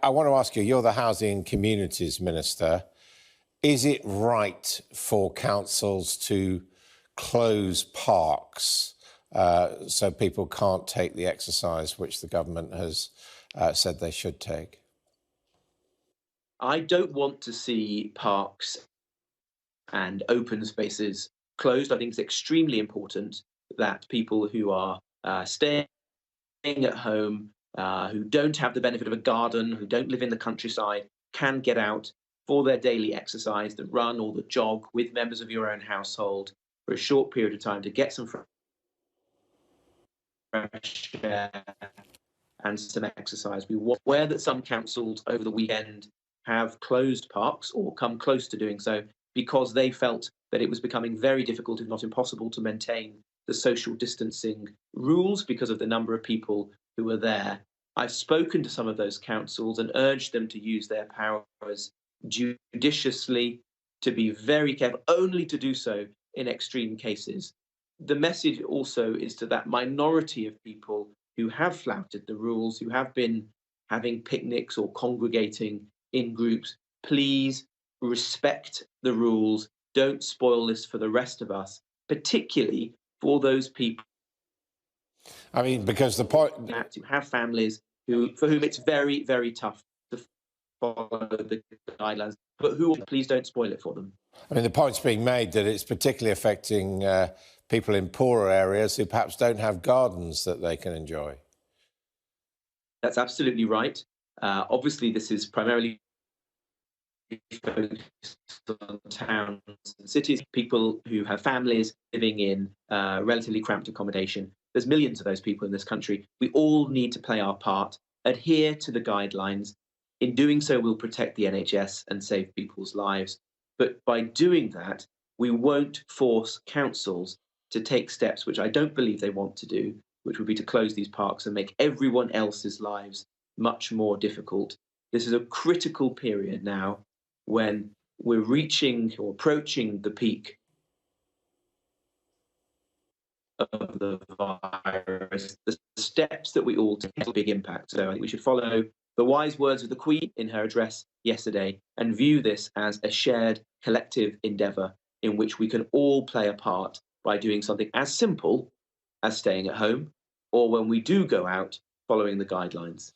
I want to ask you, you're the Housing and Communities Minister. Is it right for councils to close parks so people can't take the exercise which the government has said they should take? I don't want to see parks and open spaces closed. I think it's extremely important that people who are staying at home, who don't have the benefit of a garden, who don't live in the countryside, can get out for their daily exercise, the run or the jog with members of your own household for a short period of time to get some fresh air and some exercise. We were aware that some councils over the weekend have closed parks or come close to doing so because they felt that it was becoming very difficult, if not impossible, to maintain the social distancing rules because of the number of people who were there. I've spoken to some of those councils and urged them to use their powers judiciously, to be very careful, only to do so in extreme cases. The message also is to that minority of people who have flouted the rules, who have been having picnics or congregating in groups, please respect the rules. Don't spoil this for the rest of us, particularly for those people I mean, because the point... who have families for whom it's very, very tough to follow the guidelines, but who please don't spoil it for them. I mean, the point's being made that it's particularly affecting people in poorer areas who perhaps don't have gardens that they can enjoy. That's absolutely right. Obviously, this is primarily focused on towns and cities, people who have families living in relatively cramped accommodation. There's millions of those people in this country. We all need to play our part, adhere to the guidelines. In doing so, we'll protect the NHS and save people's lives. But by doing that, we won't force councils to take steps which I don't believe they want to do, which would be to close these parks and make everyone else's lives much more difficult. This is a critical period now when we're reaching or approaching the peak of the virus. The steps that we all take have a big impact. So I think we should follow the wise words of the Queen in her address yesterday and view this as a shared collective endeavour in which we can all play a part by doing something as simple as staying at home, or when we do go out, following the guidelines.